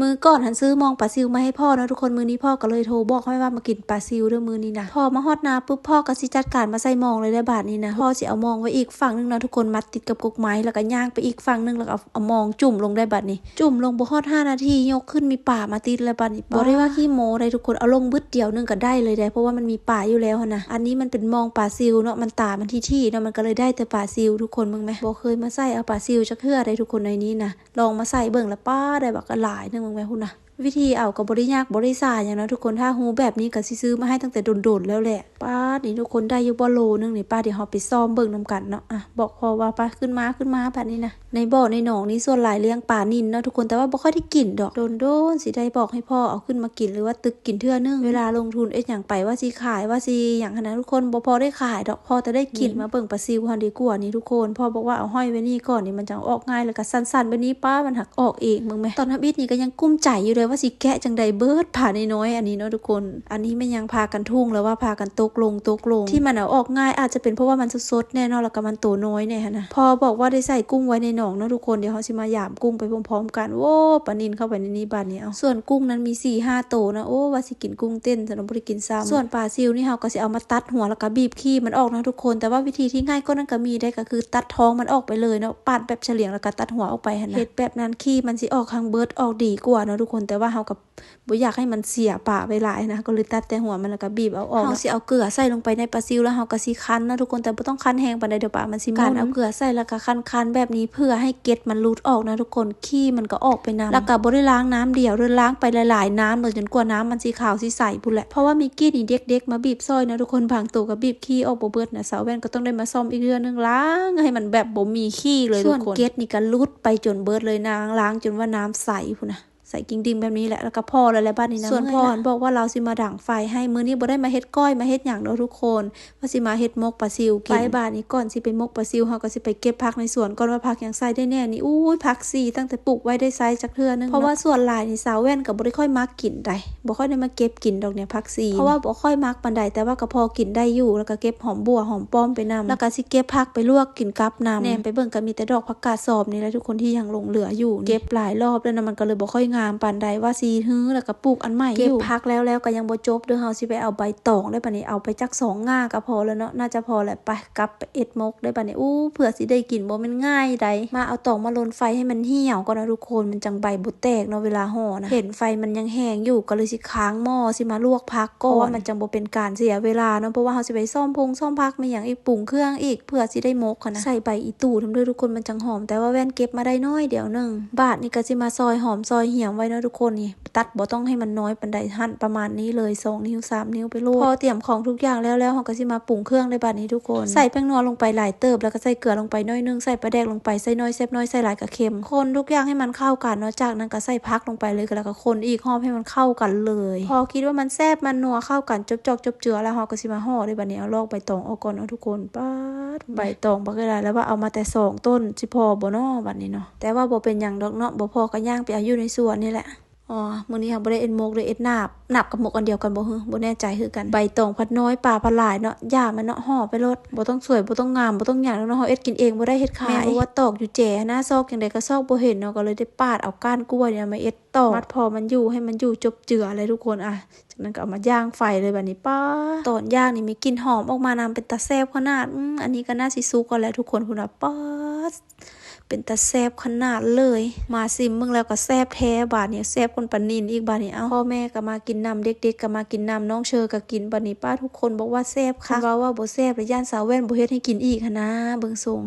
มือก่อนหันซื้อมองปลาซิวมาให้พ่อนะทุกคนมือนี้พ่อก็เลยโทรบอกให้ว่ามากินปลาซิวด้วยมือนี้นะพอมาฮอดนาปุ๊บพ่อก็สิจัดการมาใส่มองเลยได้บาทนี้นะพ่อสิเอามองไว้อีกฝั่งนึงนะทุกคนมัดติดกับกกไม้แล้วก็ย่างไปอีกฝั่งนึงแล้วก็เอามองจุ่มลงได้บาทนี้จุ่มลงบ่ฮอด5 นาทียกขึ้นมีป่ามาติดแล้วบาทนี้บ่ได้ว่าขี้โม้ได้ทุกคนเอาลงบึดเดียวนึงก็ได้เลยได้เพราะว่ามันมีป่าอยู่แล้วนะอันนี้มันเป็นมองปลาซิวเนาะมันตามันที่เนาะมันก็เลยได้แต่ปลาซิวทุกคนมึงไหมบ่เคยมาใส่เอาปลาซิวจักเทื่อได้ทุกคนในนี้นะลองมาใส่เบิ่งละป้าได้บักหลายนึงมึงไหมพุ่นนะวิธีเอากับบริยากบริษาอย่างนะทุกคนถ้าฮูแบบนี้ก็ซื้อมาให้ตั้งแต่โดนๆแล้วแหละป้านี่ทุกคนได้อยู่บ่โลนึงนี่ป้าเดี๋ยวเราไปซ่อมเบิ่งนำกันเนาะบอกพอว่าป้าขึ้นมาแบบนี้นะในบ่อในหนองนี้ส่วนหลายเลี้ยงปลานิลเนาะทุกคนแต่ว่าบ่ค่อยได้กินดอกโดนสิได้บอกให้พ่อเอาขึ้นมากินหรือว่าตึกกินเทื่อนึงเวลาลงทุนอย่างไปว่าสิขายว่าสิอย่างนั้นทุกคนบ่พอได้ขายดอกพอแต่ได้กินมาเบิ่งปลาซิวดีกว่านี่ทุกคนพ่อบอกว่าเอาห้อยไว้นี่ก่อนนี่มันจะออกง่ายแล้วก็สั้นๆแบบนี้ป้ามันหักออกเองมึงไหมตอนทำอิฐนี่ก็ยังกุ้มใจอยู่เลยว่าสิแกะจังใดเบิดผ่าน้อยอันนี้เนาะทุกคนอันนี้ไม่ยังพากันทุ่งแล้วว่าพากันตกลงที่มันเอาออกง่ายอาจจะเป็นเพราะว่ามันสดๆแน่นอนแล้วก็มันโตน้อยเนี่ยนะพอบอกว่าได้ใส่กุ้งไว้ในหนองเนาะทุกคนเดี๋ยวเขาสิมาหยามกุ้งไปพร้อมๆกันโว้ปลานิลเข้าไปในนี้บานนี้เอาส่วนกุ้งนั้นมี 4-5 โตนะโอ้ว่าสิกินกุ้งเต้นแต่เราไม่ได้กินซ้ำส่วนปลาซิวนี่เขาก็สิเอามาตัดหัวแล้วก็บีบขี้มันออกนะทุกคนแต่ว่าวิธีที่ง่ายก็นั่นก็มีได้ก็คือตัดท้องมันออกไปเลยเนาะปาดแบบเฉลียงแล้วก็ตัดหัวออกไปนะเฮ็ดแบบนั้นขี้มันสิออกทางเบิดออกดีกว่าเนาะทุกคนแต่ว่าเขากับบ่อยากให้มันเสียปากไปหลายนะก็เลยตัดแต่หัวมันแล้วก็บีบเอาออกเฮาสิเอาเกลือใส่ลงไปในปลาซิวแล้วเฮาก็สิคั้นนะทุกคนแต่บ่ต้องคั้นแห้งปานใดเดี๋ยวปลามันสิมันเอาเกลือใส่แล้วก็คั้นแบบนี้เพื่อให้เกล็ดมันหลุดออกนะทุกคนขี้มันก็ออกไปนำแล้วก็บ่ได้ล้างน้ำเดียวด้วยล้างไปหลายๆน้ำเลยจนกว่าน้ำมันสิขาวสิใสพุ่นแหละเพราะว่ามีกี้นี่เด็กๆมาบีบซอยนะทุกคนบางตัวก็บีบขี้ออกบ่เบิดนะสาวแว่นก็ต้องได้มาซ่อมอีกเทื่อนึงล้างให้มันแบบบ่มีขี้เลยทุกคนส่วนเกล็ดนี่ก็หลุดไปจนเบิดเลยนางล้างจนว่าน้ำใสพุ่นนะใส่กิ่งดิงแบบนี้แหละแล้วก็พ่อแล้วบ้านนี้นะส่วนพ่อบอกว่าเราสิมาดั่งไฟให้มื้อนี้บ่ได้มาเฮ็ดก้อยมาเฮ็ดหยังเนาะทุกคนว่าสิมาเฮ็ดมกปลาซิวกินไปบ้านนี้ก่อนสิไปมกปลาซิวเฮาก็สิไปเก็บผักในสวนก่อนว่าผักหยังใส่ได้แน่นี่อุ้ยผักซีตั้งแต่ปลูกไว้ได้ไซส์จักเทื่อนึงเพราะว่าส่วนหลายนี่สาวแว่นก็บ่ได้ค่อยมักกินได้บ่ค่อยได้มาเก็บกินดอกเนี่ยผักซีเพราะว่าบ่ค่อยมักปานใดแต่ว่าก็พอกินได้อยู่แล้วก็เก็บหอมบัวหอมป้อมไปนำแล้วก็สิเก็บผักไปลวกกินกับน้ำแหนมไปเบิ่งก็มีแต่ดอกผักกาดสอบนี่แหละทุกคนที่ยังหลงเหลืออยู่เก็บหลายรอบแล้วนะมันก็เลยบ่ค่อยงามปานใดว่าซีฮื้อแล้วก็ปลูกอันใหม่อยู่เก็บพักแล้วก็ยังบ่จบเด้อเฮาสิไปเอาใบตองได้บัดนี้เอาไปจัก2 ง่าก็พอแล้วเนาะน่าจะพอแหละไปกลับไปเอ็ดมกได้บัดนี้เผื่อสิได้กินบ่แม่นง่ายใดมาเอาตองมาลนไฟให้มันเหี่ยวก่อนนะทุกคนมันจังใบบ่แตกเนาะเวลาห่อนะเห็นไฟมันยังแห้งอยู่ก็เลยสิค้างหม้อสิมาลวกผักก่อนเพราะว่ามันจังบ่เป็นการเสียเวลาเนาะเพราะว่าเฮาสิไปซ่อมผักมาหยังอีกปรุงเครื่องอีกเพื่อสิได้มกนะใส่ใบอีตู่ทำด้วยทุกคนมันจังหอมแต่ว่าแว่นเก็บมาได้น้อยเดี๋ยวนึงบาทนี่ก็สิมาซอยหอมซอยเหี่ยวไว้เนาะทุกคนนี่ตัดบ่ต้องให้มันน้อยปานใดหั่นประมาณนี้เลย2 นิ้ว3 นิ้วไปโลดพอเตรียมของทุกอย่างแล้วเฮาก็สิมาปรุงเครื่องได้บัดนี้ทุกคนใส่แป้งนัวลงไปหลายเติบแล้วก็ใส่เกลือลงไปน้อยนึงใส่ปลาแดกลงไปใส่น้อยแซ่บน้อยใส่หลายก็เค็มคนทุกอย่างให้มันเข้ากันเนาะจากนั้นก็ใส่ผักลงไปเลยแล้วก็คนอีกหอมให้มันเข้ากันเลยพอคิดว่ามันแซ่บมันนัวเข้ากันจบเจือแล้วเฮาก็สิมาห่อได้บัดนี้เอาลอกใบตองออกก่อนเนาะทุกคนป๊าดใบตองบ่ได้แล้วว่าเอามาแต่2 ต้นสิพอบ่เนาะบัดนี้เนาะแต่ว่าบ่เป็นหยังดอกเนาะบ่พอก็ย่างไปเอาอยู่ในสวนนี่แหละมื้อนี้เฮาบ่ได้เอ็ดมกเลยเอ็ดนาบกับหมกอันเดียวกันบ่แน่ใจคือกันใบตองพัดน้อยปลาพัดหลายเนาะย่ามันเนาะห่อไปรถบ่ต้องสวยบ่ต้องงามบ่ต้องหยังเนาะเฮาเอ็ดกินเองบ่ได้เฮ็ดขายแม่บ่ว่าตอกอยู่แจ๋หน้าซอกจังได๋ก็ซอกบ่เห็นเนาะก็เลยได้ปาดเอาก้านกล้วยเนี่ยมาเอ็ดตอกมัดพอมันอยู่ให้มันอยู่จบเจือเลยทุกคนจากนั้นก็เอามาย่างไฟเลยบัดนี้ป้าตอนย่างนี่มีกลิ่นหอมออกมานำเป็นตาแซ่บขนาดอันนี้ก็น่าสิสุกกันแล้วทุกคนพุ่นน่ะป้าเป็นตาแซ่บขนาดเลยมาซิมมึงแล้วก็แซ่บแท้บาดนี้แซ่บคนปานนินอีกบาดนี้พ่อแม่ก็มากินน้ำเด็กๆก็มากินน้ำน้องเชอก็กินบาดนี้ป้าทุกคนบอกว่าแซ่บค่ะว่าบ่แซ่บแล้วย่านสาวแว่นบ่เฮ็ดให้กินอีกนะเบิ่งทรง